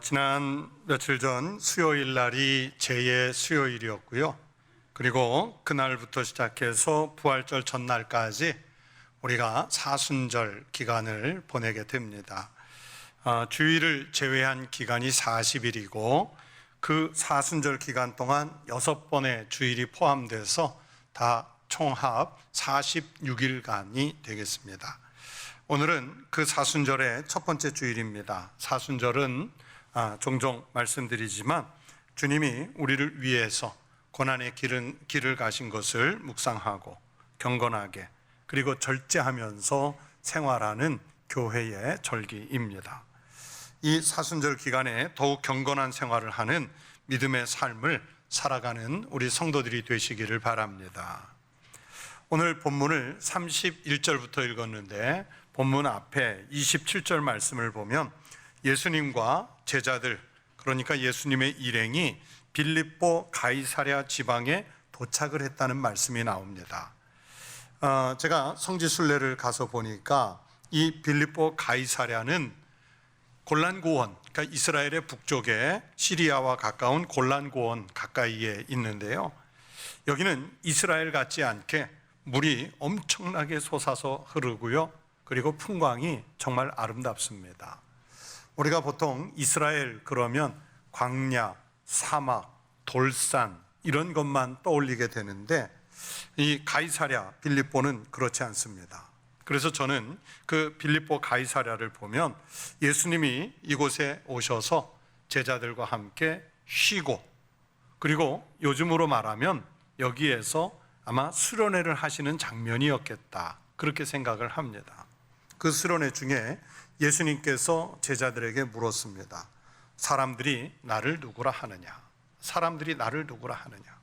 지난 며칠 전 수요일 날이 제2 수요일이었고요. 그리고 그날부터 시작해서 부활절 전날까지 우리가 사순절 기간을 보내게 됩니다. 주일을 제외한 기간이 40일이고 그 사순절 기간 동안 6번의 주일이 포함돼서 다 총합 46일간이 되겠습니다. 오늘은 그 사순절의 첫 번째 주일입니다. 사순절은 종종 말씀드리지만 주님이 우리를 위해서 고난의 길을 가신 것을 묵상하고 경건하게 그리고 절제하면서 생활하는 교회의 절기입니다. 이 사순절 기간에 더욱 경건한 생활을 하는 믿음의 삶을 살아가는 우리 성도들이 되시기를 바랍니다. 오늘 본문을 31절부터 읽었는데 본문 앞에 27절 말씀을 보면 예수님과 제자들, 그러니까 예수님의 일행이 빌립보 가이사랴 지방에 도착을 했다는 말씀이 나옵니다. 제가 성지순례를 가서 보니까 이 빌립보 가이사랴는 골란고원, 그러니까 이스라엘의 북쪽에 시리아와 가까운 골란고원 가까이에 있는데요. 여기는 이스라엘 같지 않게 물이 엄청나게 솟아서 흐르고요. 그리고 풍광이 정말 아름답습니다. 우리가 보통 이스라엘 그러면 광야, 사막, 돌산 이런 것만 떠올리게 되는데 이 가이사랴 빌립보는 그렇지 않습니다. 그래서 저는 그 빌립보 가이사랴를 보면 예수님이 이곳에 오셔서 제자들과 함께 쉬고 그리고 요즘으로 말하면 여기에서 아마 수련회를 하시는 장면이었겠다 그렇게 생각을 합니다. 그 수련회 중에 예수님께서 제자들에게 물었습니다. 사람들이 나를 누구라 하느냐? 사람들이 나를 누구라 하느냐?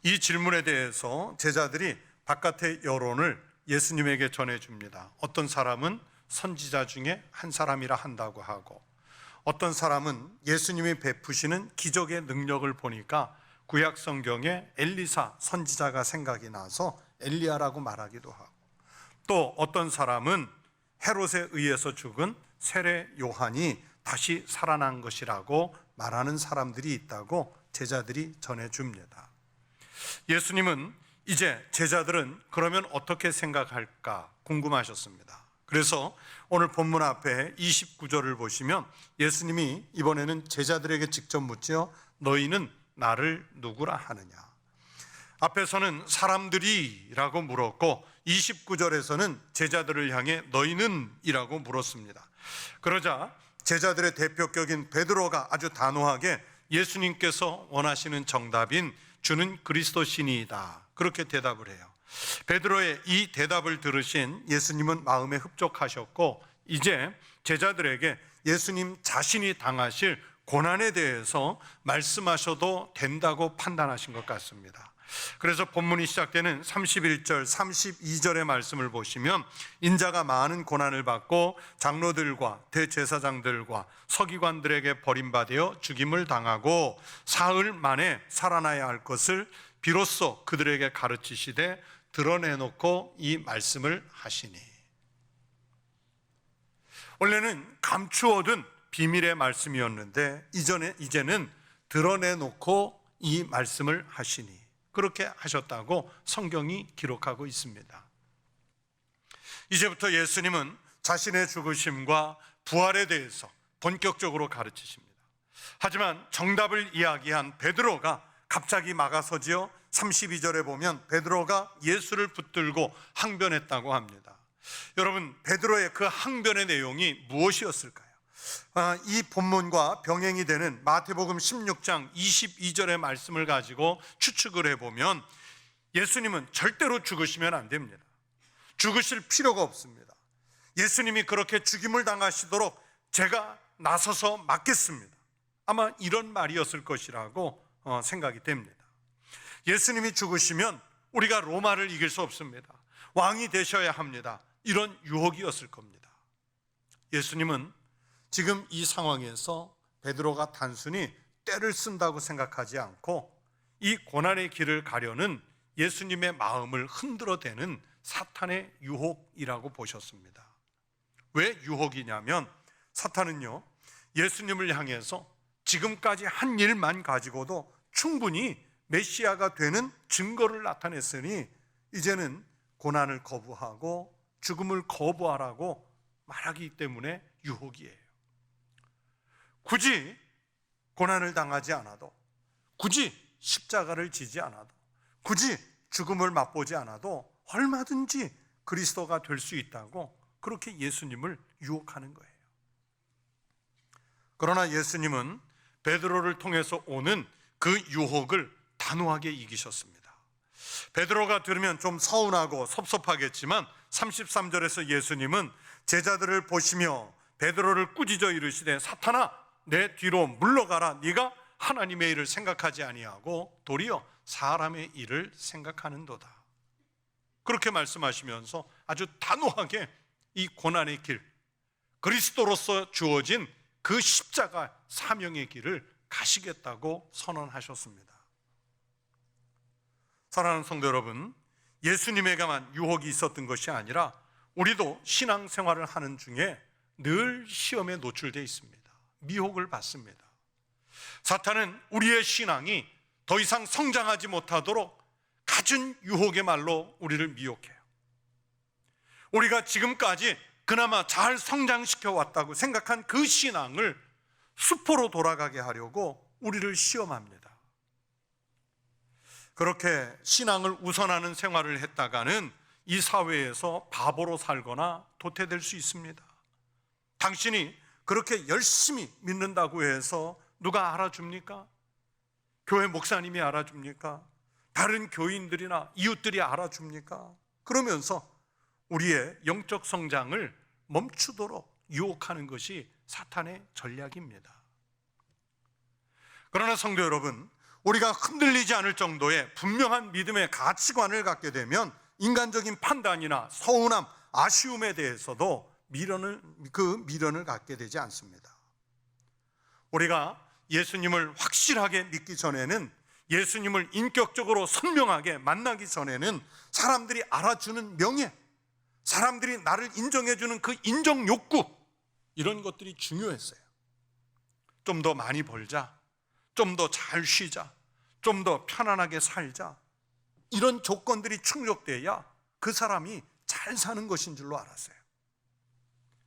이 질문에 대해서 제자들이 바깥의 여론을 예수님에게 전해줍니다. 어떤 사람은 선지자 중에 한 사람이라 한다고 하고 어떤 사람은 예수님이 베푸시는 기적의 능력을 보니까 구약 성경에 엘리사 선지자가 생각이 나서 엘리야라고 말하기도 하고 또 어떤 사람은 헤롯에 의해서 죽은 세례 요한이 다시 살아난 것이라고 말하는 사람들이 있다고 제자들이 전해줍니다. 예수님은 이제 제자들은 그러면 어떻게 생각할까 궁금하셨습니다. 그래서 오늘 본문 앞에 29절을 보시면 예수님이 이번에는 제자들에게 직접 묻죠. 너희는 나를 누구라 하느냐? 앞에서는 사람들이라고 물었고 29절에서는 제자들을 향해 너희는 이라고 물었습니다. 그러자 제자들의 대표격인 베드로가 아주 단호하게 예수님께서 원하시는 정답인 주는 그리스도시니이다 그렇게 대답을 해요. 베드로의 이 대답을 들으신 예수님은 마음에 흡족하셨고 이제 제자들에게 예수님 자신이 당하실 고난에 대해서 말씀하셔도 된다고 판단하신 것 같습니다. 그래서 본문이 시작되는 31절, 32절의 말씀을 보시면 인자가 많은 고난을 받고 장로들과 대제사장들과 서기관들에게 버림받아 죽임을 당하고 사흘 만에 살아나야 할 것을 비로소 그들에게 가르치시되 드러내놓고 이 말씀을 하시니. 원래는 감추어둔 비밀의 말씀이었는데 이제는 드러내놓고 이 말씀을 하시니 그렇게 하셨다고 성경이 기록하고 있습니다. 이제부터 예수님은 자신의 죽으심과 부활에 대해서 본격적으로 가르치십니다. 하지만 정답을 이야기한 베드로가 갑자기 막아서지요. 32절에 보면 베드로가 예수를 붙들고 항변했다고 합니다. 여러분, 베드로의 그 항변의 내용이 무엇이었을까요? 이 본문과 병행이 되는 마태복음 16장 22절의 말씀을 가지고 추측을 해보면 예수님은 절대로 죽으시면 안 됩니다. 죽으실 필요가 없습니다. 예수님이 그렇게 죽임을 당하시도록 제가 나서서 막겠습니다. 아마 이런 말이었을 것이라고 생각이 됩니다. 예수님이 죽으시면 우리가 로마를 이길 수 없습니다. 왕이 되셔야 합니다. 이런 유혹이었을 겁니다. 예수님은 지금 이 상황에서 베드로가 단순히 떼를 쓴다고 생각하지 않고 이 고난의 길을 가려는 예수님의 마음을 흔들어대는 사탄의 유혹이라고 보셨습니다. 왜 유혹이냐면 사탄은요 예수님을 향해서 지금까지 한 일만 가지고도 충분히 메시아가 되는 증거를 나타냈으니 이제는 고난을 거부하고 죽음을 거부하라고 말하기 때문에 유혹이에요. 굳이 고난을 당하지 않아도, 굳이 십자가를 지지 않아도, 굳이 죽음을 맛보지 않아도 얼마든지 그리스도가 될 수 있다고 그렇게 예수님을 유혹하는 거예요. 그러나 예수님은 베드로를 통해서 오는 그 유혹을 단호하게 이기셨습니다. 베드로가 들으면 좀 서운하고 섭섭하겠지만 33절에서 예수님은 제자들을 보시며 베드로를 꾸짖어 이르시되 사탄아 내 뒤로 물러가라. 네가 하나님의 일을 생각하지 아니하고 도리어 사람의 일을 생각하는도다. 그렇게 말씀하시면서 아주 단호하게 이 고난의 길, 그리스도로서 주어진 그 십자가 사명의 길을 가시겠다고 선언하셨습니다. 사랑하는 성도 여러분, 예수님에게만 유혹이 있었던 것이 아니라 우리도 신앙생활을 하는 중에 늘 시험에 노출되어 있습니다. 미혹을 받습니다. 사탄은 우리의 신앙이 더 이상 성장하지 못하도록 갖은 유혹의 말로 우리를 미혹해요. 우리가 지금까지 그나마 잘 성장시켜 왔다고 생각한 그 신앙을 수포로 돌아가게 하려고 우리를 시험합니다. 그렇게 신앙을 우선하는 생활을 했다가는 이 사회에서 바보로 살거나 도태될 수 있습니다. 당신이 그렇게 열심히 믿는다고 해서 누가 알아줍니까? 교회 목사님이 알아줍니까? 다른 교인들이나 이웃들이 알아줍니까? 그러면서 우리의 영적 성장을 멈추도록 유혹하는 것이 사탄의 전략입니다. 그러나 성도 여러분, 우리가 흔들리지 않을 정도의 분명한 믿음의 가치관을 갖게 되면 인간적인 판단이나 서운함, 아쉬움에 대해서도 미련을 갖게 되지 않습니다. 우리가 예수님을 확실하게 믿기 전에는, 예수님을 인격적으로 선명하게 만나기 전에는 사람들이 알아주는 명예, 사람들이 나를 인정해주는 그 인정 욕구, 이런 것들이 중요했어요. 좀 더 많이 벌자, 좀 더 잘 쉬자, 좀 더 편안하게 살자, 이런 조건들이 충족돼야 그 사람이 잘 사는 것인 줄로 알았어요.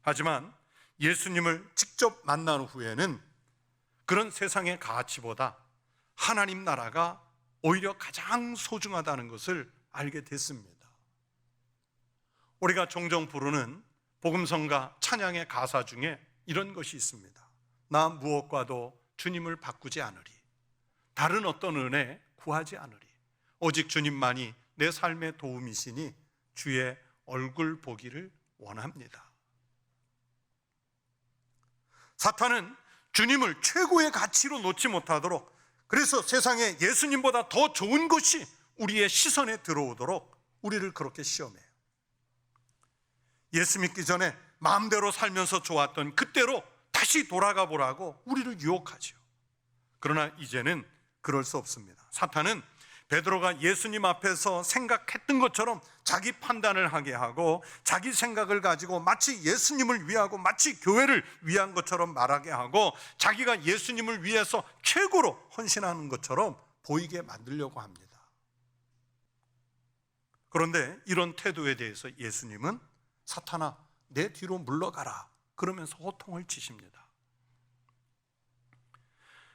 하지만 예수님을 직접 만난 후에는 그런 세상의 가치보다 하나님 나라가 오히려 가장 소중하다는 것을 알게 됐습니다. 우리가 종종 부르는 복음성가 찬양의 가사 중에 이런 것이 있습니다. 나 무엇과도 주님을 바꾸지 않으리, 다른 어떤 은혜 구하지 않으리, 오직 주님만이 내 삶의 도움이시니 주의 얼굴 보기를 원합니다. 사탄은 주님을 최고의 가치로 놓지 못하도록, 그래서 세상에 예수님보다 더 좋은 것이 우리의 시선에 들어오도록 우리를 그렇게 시험해요. 예수 믿기 전에 마음대로 살면서 좋았던 그때로 다시 돌아가 보라고 우리를 유혹하죠. 그러나 이제는 그럴 수 없습니다. 사탄은 베드로가 예수님 앞에서 생각했던 것처럼 자기 판단을 하게 하고 자기 생각을 가지고 마치 예수님을 위하고 마치 교회를 위한 것처럼 말하게 하고 자기가 예수님을 위해서 최고로 헌신하는 것처럼 보이게 만들려고 합니다. 그런데 이런 태도에 대해서 예수님은 사탄아 내 뒤로 물러가라 그러면서 호통을 치십니다.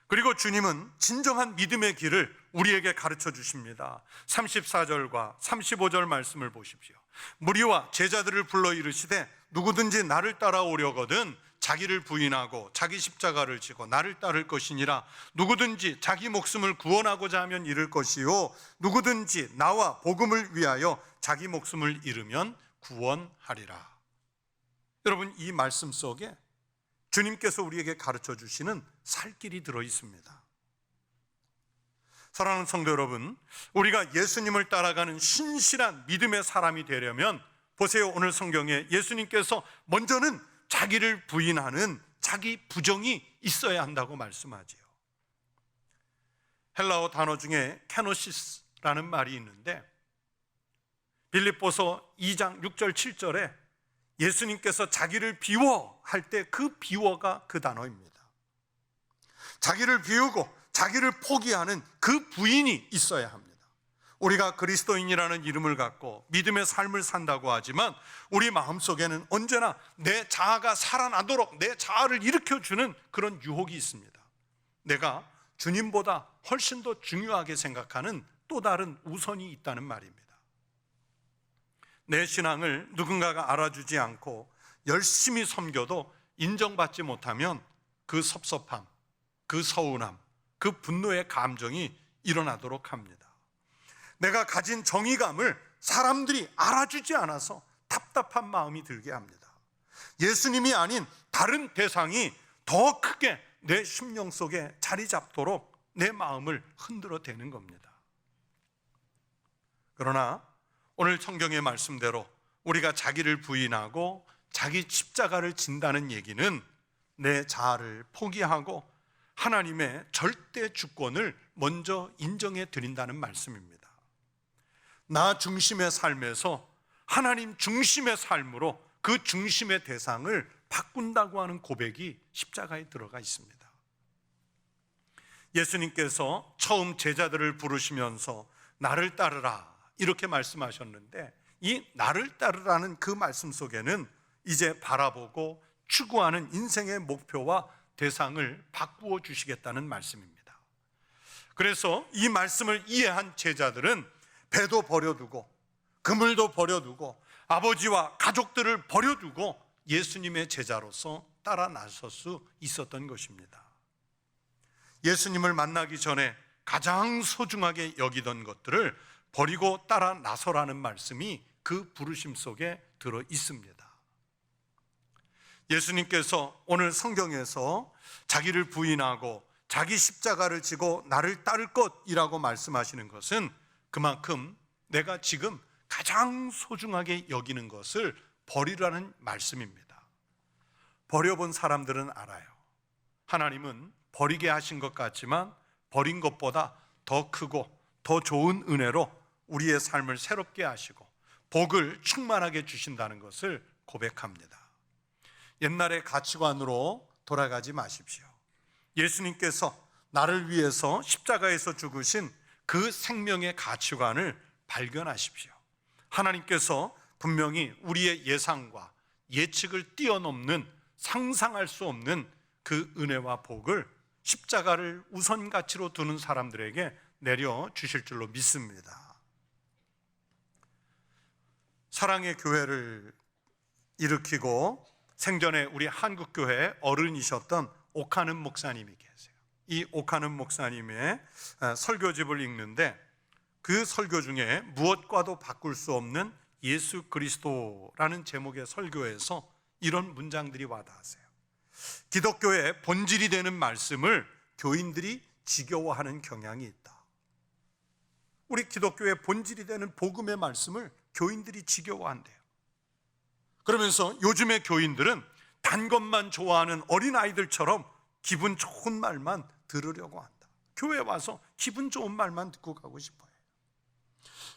그리고 주님은 진정한 믿음의 길을 우리에게 가르쳐 주십니다. 34절과 35절 말씀을 보십시오. 무리와 제자들을 불러 이르시되 누구든지 나를 따라오려거든 자기를 부인하고 자기 십자가를 지고 나를 따를 것이니라. 누구든지 자기 목숨을 구원하고자 하면 잃을 것이요 누구든지 나와 복음을 위하여 자기 목숨을 잃으면 구원하리라. 여러분, 이 말씀 속에 주님께서 우리에게 가르쳐 주시는 살 길이 들어 있습니다. 사랑하는 성도 여러분, 우리가 예수님을 따라가는 신실한 믿음의 사람이 되려면 보세요. 오늘 성경에 예수님께서 먼저는 자기를 부인하는 자기 부정이 있어야 한다고 말씀하지요. 헬라어 단어 중에 케노시스라는 말이 있는데 빌립보서 2장 6절 7절에 예수님께서 자기를 비워할 때 그 비워가 그 단어입니다. 자기를 비우고 자기를 포기하는 그 부인이 있어야 합니다. 우리가 그리스도인이라는 이름을 갖고 믿음의 삶을 산다고 하지만 우리 마음속에는 언제나 내 자아가 살아나도록 내 자아를 일으켜주는 그런 유혹이 있습니다. 내가 주님보다 훨씬 더 중요하게 생각하는 또 다른 우선이 있다는 말입니다. 내 신앙을 누군가가 알아주지 않고 열심히 섬겨도 인정받지 못하면 그 섭섭함, 그 서운함, 그 분노의 감정이 일어나도록 합니다. 내가 가진 정의감을 사람들이 알아주지 않아서 답답한 마음이 들게 합니다. 예수님이 아닌 다른 대상이 더 크게 내 심령 속에 자리 잡도록 내 마음을 흔들어 대는 겁니다. 그러나 오늘 성경의 말씀대로 우리가 자기를 부인하고 자기 십자가를 진다는 얘기는 내 자아를 포기하고 하나님의 절대 주권을 먼저 인정해 드린다는 말씀입니다. 나 중심의 삶에서 하나님 중심의 삶으로 그 중심의 대상을 바꾼다고 하는 고백이 십자가에 들어가 있습니다. 예수님께서 처음 제자들을 부르시면서 나를 따르라 이렇게 말씀하셨는데, 이 나를 따르라는 그 말씀 속에는 이제 바라보고 추구하는 인생의 목표와 대상을 바꾸어 주시겠다는 말씀입니다. 그래서 이 말씀을 이해한 제자들은 배도 버려두고 그물도 버려두고 아버지와 가족들을 버려두고 예수님의 제자로서 따라 나설 수 있었던 것입니다. 예수님을 만나기 전에 가장 소중하게 여기던 것들을 버리고 따라 나서라는 말씀이 그 부르심 속에 들어 있습니다. 예수님께서 오늘 성경에서 자기를 부인하고 자기 십자가를 지고 나를 따를 것이라고 말씀하시는 것은 그만큼 내가 지금 가장 소중하게 여기는 것을 버리라는 말씀입니다. 버려본 사람들은 알아요. 하나님은 버리게 하신 것 같지만 버린 것보다 더 크고 더 좋은 은혜로 우리의 삶을 새롭게 하시고 복을 충만하게 주신다는 것을 고백합니다. 옛날의 가치관으로 돌아가지 마십시오. 예수님께서 나를 위해서 십자가에서 죽으신 그 생명의 가치관을 발견하십시오. 하나님께서 분명히 우리의 예상과 예측을 뛰어넘는 상상할 수 없는 그 은혜와 복을 십자가를 우선 가치로 두는 사람들에게 내려주실 줄로 믿습니다. 사랑의 교회를 일으키고 생전에 우리 한국교회 어른이셨던 옥하는 목사님이 계세요. 이 옥하는 목사님의 설교집을 읽는데 그 설교 중에 무엇과도 바꿀 수 없는 예수 그리스도라는 제목의 설교에서 이런 문장들이 와닿으세요. 기독교의 본질이 되는 말씀을 교인들이 지겨워하는 경향이 있다. 우리 기독교의 본질이 되는 복음의 말씀을 교인들이 지겨워한대요. 그러면서 요즘의 교인들은 단 것만 좋아하는 어린아이들처럼 기분 좋은 말만 들으려고 한다. 교회에 와서 기분 좋은 말만 듣고 가고 싶어요.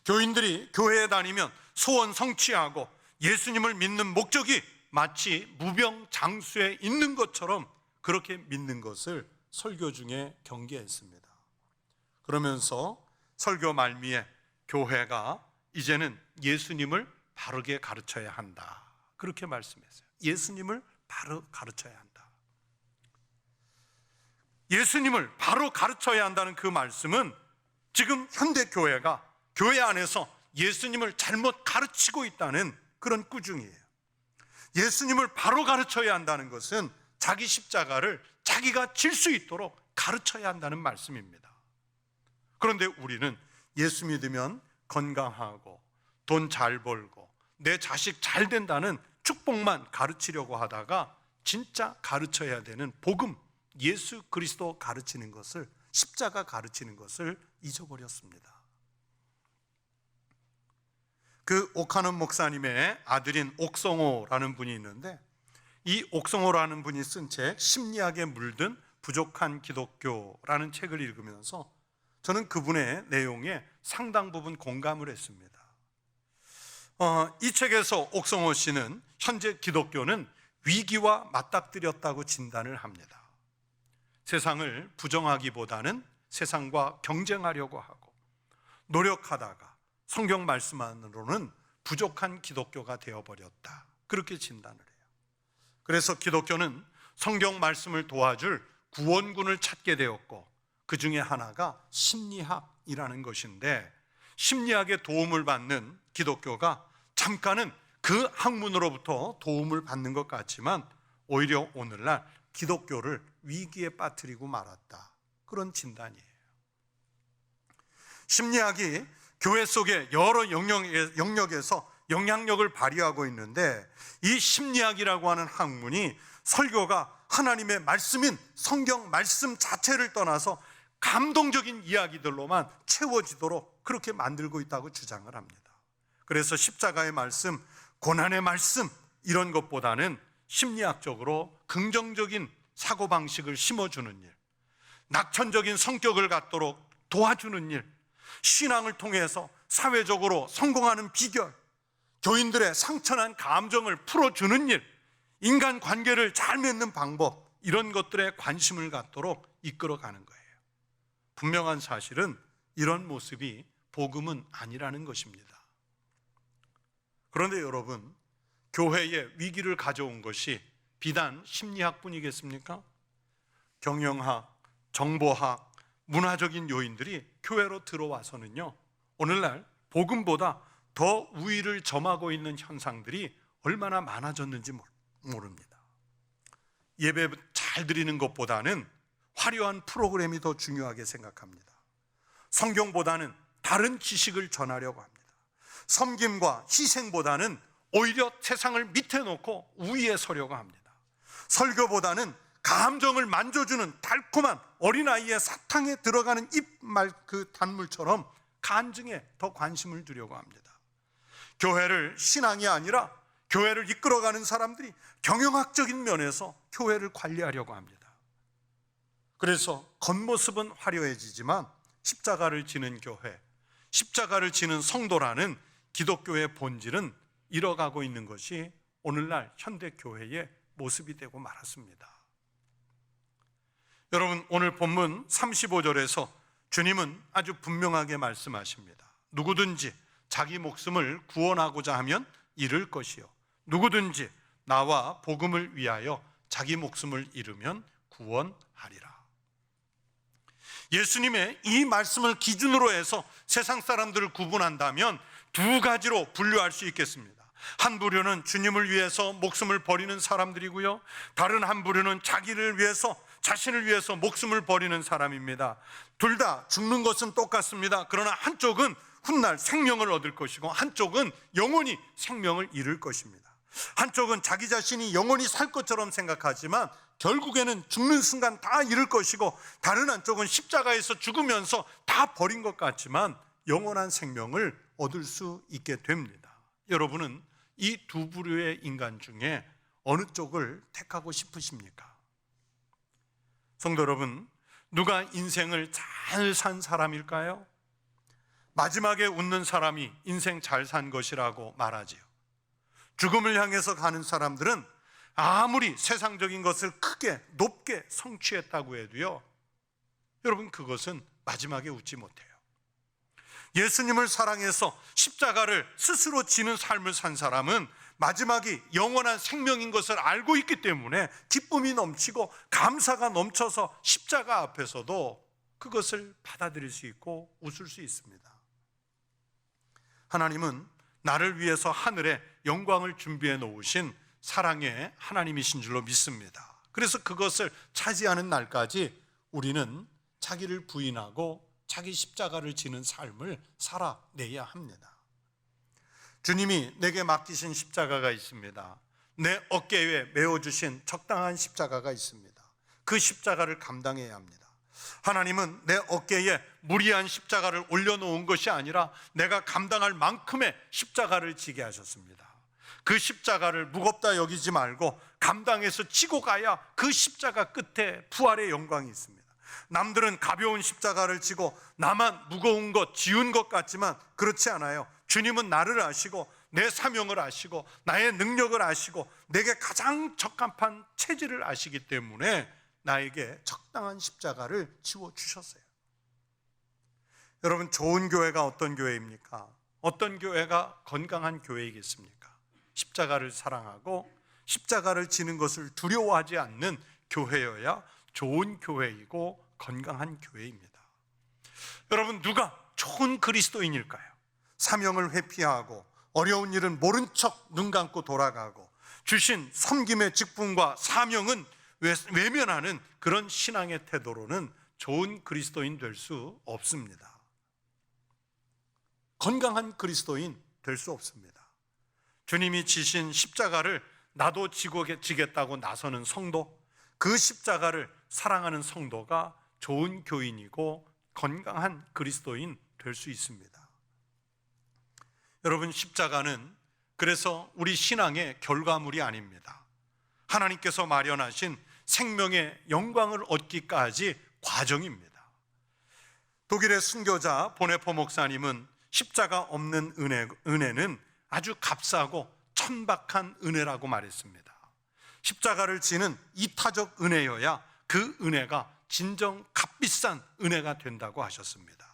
교인들이 교회에 다니면 소원 성취하고 예수님을 믿는 목적이 마치 무병장수에 있는 것처럼 그렇게 믿는 것을 설교 중에 경계했습니다. 그러면서 설교 말미에 교회가 이제는 예수님을 바르게 가르쳐야 한다, 그렇게 말씀했어요. 예수님을 바로 가르쳐야 한다. 예수님을 바로 가르쳐야 한다는 그 말씀은 지금 현대 교회가 교회 안에서 예수님을 잘못 가르치고 있다는 그런 꾸중이에요. 예수님을 바로 가르쳐야 한다는 것은 자기 십자가를 자기가 질 수 있도록 가르쳐야 한다는 말씀입니다. 그런데 우리는 예수 믿으면 건강하고 돈 잘 벌고 내 자식 잘 된다는 축복만 가르치려고 하다가 진짜 가르쳐야 되는 복음, 예수 그리스도 가르치는 것을, 십자가 가르치는 것을 잊어버렸습니다. 그 옥하는 목사님의 아들인 옥성호라는 분이 있는데, 이 옥성호라는 분이 쓴 책 심리학에 물든 부족한 기독교라는 책을 읽으면서 저는 그분의 내용에 상당 부분 공감을 했습니다. 이 책에서 옥성호 씨는 현재 기독교는 위기와 맞닥뜨렸다고 진단을 합니다. 세상을 부정하기보다는 세상과 경쟁하려고 하고 노력하다가 성경 말씀만으로는 부족한 기독교가 되어버렸다, 그렇게 진단을 해요. 그래서 기독교는 성경 말씀을 도와줄 구원군을 찾게 되었고, 그 중에 하나가 심리학이라는 것인데, 심리학의 도움을 받는 기독교가 잠깐은 그 학문으로부터 도움을 받는 것 같지만 오히려 오늘날 기독교를 위기에 빠뜨리고 말았다, 그런 진단이에요. 심리학이 교회 속의 여러 영역에서 영향력을 발휘하고 있는데, 이 심리학이라고 하는 학문이 설교가 하나님의 말씀인 성경 말씀 자체를 떠나서 감동적인 이야기들로만 채워지도록 그렇게 만들고 있다고 주장을 합니다. 그래서 십자가의 말씀, 고난의 말씀, 이런 것보다는 심리학적으로 긍정적인 사고방식을 심어주는 일, 낙천적인 성격을 갖도록 도와주는 일, 신앙을 통해서 사회적으로 성공하는 비결, 교인들의 상처난 감정을 풀어주는 일, 인간관계를 잘 맺는 방법, 이런 것들에 관심을 갖도록 이끌어가는 거예요. 분명한 사실은 이런 모습이 복음은 아니라는 것입니다. 그런데 여러분, 교회에 위기를 가져온 것이 비단 심리학뿐이겠습니까? 경영학, 정보학, 문화적인 요인들이 교회로 들어와서는요, 오늘날 복음보다 더 우위를 점하고 있는 현상들이 얼마나 많아졌는지 모릅니다. 예배 잘 드리는 것보다는 화려한 프로그램이 더 중요하게 생각합니다. 성경보다는 다른 지식을 전하려고 합니다. 섬김과 희생보다는 오히려 세상을 밑에 놓고 우위에 서려고 합니다. 설교보다는 감정을 만져주는 달콤한 어린아이의 사탕에 들어가는 입말 그 단물처럼 간증에 더 관심을 두려고 합니다. 교회를 신앙이 아니라 교회를 이끌어가는 사람들이 경영학적인 면에서 교회를 관리하려고 합니다. 그래서 겉모습은 화려해지지만 십자가를 지는 교회, 십자가를 지는 성도라는 기독교의 본질은 잃어가고 있는 것이 오늘날 현대교회의 모습이 되고 말았습니다. 여러분, 오늘 본문 35절에서 주님은 아주 분명하게 말씀하십니다. 누구든지 자기 목숨을 구원하고자 하면 잃을 것이요, 누구든지 나와 복음을 위하여 자기 목숨을 잃으면 구원하리라. 예수님의 이 말씀을 기준으로 해서 세상 사람들을 구분한다면 두 가지로 분류할 수 있겠습니다. 한 부류는 주님을 위해서 목숨을 버리는 사람들이고요, 다른 한 부류는 자기를 위해서, 자신을 위해서 목숨을 버리는 사람입니다. 둘 다 죽는 것은 똑같습니다. 그러나 한쪽은 훗날 생명을 얻을 것이고 한쪽은 영원히 생명을 잃을 것입니다. 한쪽은 자기 자신이 영원히 살 것처럼 생각하지만 결국에는 죽는 순간 다 잃을 것이고, 다른 한쪽은 십자가에서 죽으면서 다 버린 것 같지만 영원한 생명을 얻을 수 있게 됩니다. 여러분은 이 두 부류의 인간 중에 어느 쪽을 택하고 싶으십니까? 성도 여러분, 누가 인생을 잘 산 사람일까요? 마지막에 웃는 사람이 인생 잘 산 것이라고 말하지요. 죽음을 향해서 가는 사람들은 아무리 세상적인 것을 크게 높게 성취했다고 해도요, 여러분, 그것은 마지막에 웃지 못해요. 예수님을 사랑해서 십자가를 스스로 지는 삶을 산 사람은 마지막이 영원한 생명인 것을 알고 있기 때문에 기쁨이 넘치고 감사가 넘쳐서 십자가 앞에서도 그것을 받아들일 수 있고 웃을 수 있습니다. 하나님은 나를 위해서 하늘에 영광을 준비해 놓으신 사랑의 하나님이신 줄로 믿습니다. 그래서 그것을 차지하는 날까지 우리는 자기를 부인하고 자기 십자가를 지는 삶을 살아내야 합니다. 주님이 내게 맡기신 십자가가 있습니다. 내 어깨에 메어주신 적당한 십자가가 있습니다. 그 십자가를 감당해야 합니다. 하나님은 내 어깨에 무리한 십자가를 올려놓은 것이 아니라 내가 감당할 만큼의 십자가를 지게 하셨습니다. 그 십자가를 무겁다 여기지 말고 감당해서 지고 가야 그 십자가 끝에 부활의 영광이 있습니다. 남들은 가벼운 십자가를 지고 나만 무거운 것, 지운 것 같지만 그렇지 않아요. 주님은 나를 아시고 내 사명을 아시고 나의 능력을 아시고 내게 가장 적합한 체질을 아시기 때문에 나에게 적당한 십자가를 지워주셨어요. 여러분, 좋은 교회가 어떤 교회입니까? 어떤 교회가 건강한 교회이겠습니까? 십자가를 사랑하고 십자가를 지는 것을 두려워하지 않는 교회여야 좋은 교회이고 건강한 교회입니다. 여러분, 누가 좋은 그리스도인일까요? 사명을 회피하고 어려운 일은 모른 척 눈 감고 돌아가고 주신 섬김의 직분과 사명은 외면하는 그런 신앙의 태도로는 좋은 그리스도인 될 수 없습니다. 건강한 그리스도인 될 수 없습니다. 주님이 지신 십자가를 나도 지겠다고 나서는 성도, 그 십자가를 사랑하는 성도가 좋은 교인이고 건강한 그리스도인 될 수 있습니다. 여러분, 십자가는 그래서 우리 신앙의 결과물이 아닙니다. 하나님께서 마련하신 생명의 영광을 얻기까지 과정입니다. 독일의 순교자 보네포 목사님은 십자가 없는 은혜는 아주 값싸고 천박한 은혜라고 말했습니다. 십자가를 지는 이타적 은혜여야 그 은혜가 진정 값비싼 은혜가 된다고 하셨습니다.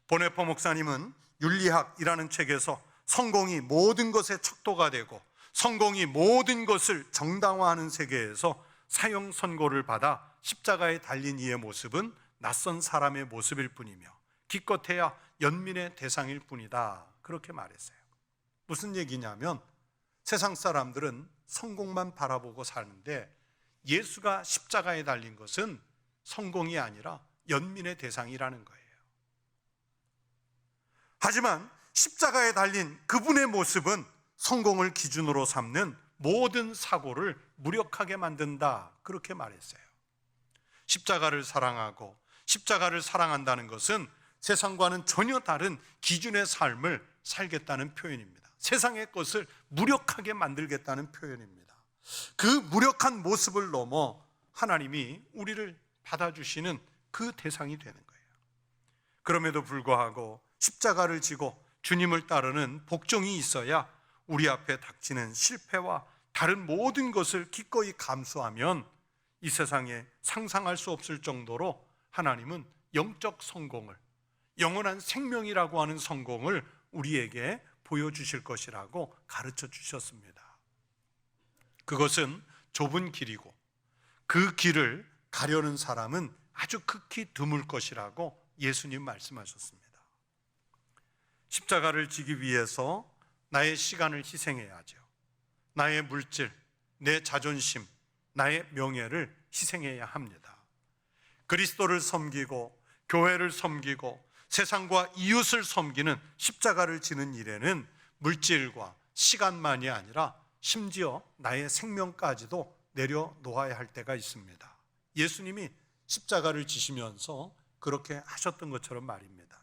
보네포 목사님은 윤리학이라는 책에서 성공이 모든 것의 척도가 되고 성공이 모든 것을 정당화하는 세계에서 사형 선고를 받아 십자가에 달린 이의 모습은 낯선 사람의 모습일 뿐이며 기껏해야 연민의 대상일 뿐이다, 그렇게 말했어요. 무슨 얘기냐면 세상 사람들은 성공만 바라보고 사는데 예수가 십자가에 달린 것은 성공이 아니라 연민의 대상이라는 거예요. 하지만 십자가에 달린 그분의 모습은 성공을 기준으로 삼는 모든 사고를 무력하게 만든다, 그렇게 말했어요. 십자가를 사랑하고 십자가를 사랑한다는 것은 세상과는 전혀 다른 기준의 삶을 살겠다는 표현입니다. 세상의 것을 무력하게 만들겠다는 표현입니다. 그 무력한 모습을 넘어 하나님이 우리를 받아주시는 그 대상이 되는 거예요. 그럼에도 불구하고 십자가를 지고 주님을 따르는 복종이 있어야 우리 앞에 닥치는 실패와 다른 모든 것을 기꺼이 감수하면 이 세상에 상상할 수 없을 정도로 하나님은 영적 성공을, 영원한 생명이라고 하는 성공을 우리에게 보여주실 것이라고 가르쳐 주셨습니다. 그것은 좁은 길이고 그 길을 가려는 사람은 아주 극히 드물 것이라고 예수님 말씀하셨습니다. 십자가를 지기 위해서 나의 시간을 희생해야죠. 나의 물질, 내 자존심, 나의 명예를 희생해야 합니다. 그리스도를 섬기고 교회를 섬기고 세상과 이웃을 섬기는 십자가를 지는 일에는 물질과 시간만이 아니라 심지어 나의 생명까지도 내려놓아야 할 때가 있습니다. 예수님이 십자가를 지시면서 그렇게 하셨던 것처럼 말입니다.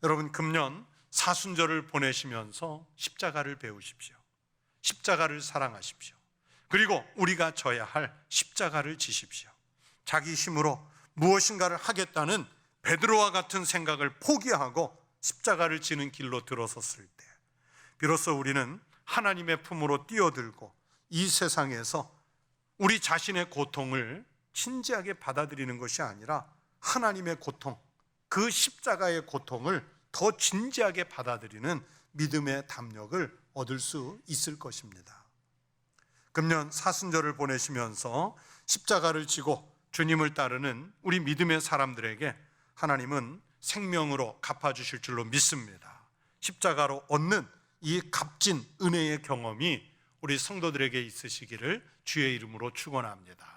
여러분, 금년 사순절을 보내시면서 십자가를 배우십시오. 십자가를 사랑하십시오. 그리고 우리가 져야 할 십자가를 지십시오. 자기 힘으로 무엇인가를 하겠다는 베드로와 같은 생각을 포기하고 십자가를 지는 길로 들어섰을 때 비로소 우리는 하나님의 품으로 뛰어들고 이 세상에서 우리 자신의 고통을 진지하게 받아들이는 것이 아니라 하나님의 고통, 그 십자가의 고통을 더 진지하게 받아들이는 믿음의 담력을 얻을 수 있을 것입니다. 금년 사순절을 보내시면서 십자가를 지고 주님을 따르는 우리 믿음의 사람들에게 하나님은 생명으로 갚아주실 줄로 믿습니다. 십자가로 얻는 이 값진 은혜의 경험이 우리 성도들에게 있으시기를 주의 이름으로 축원합니다.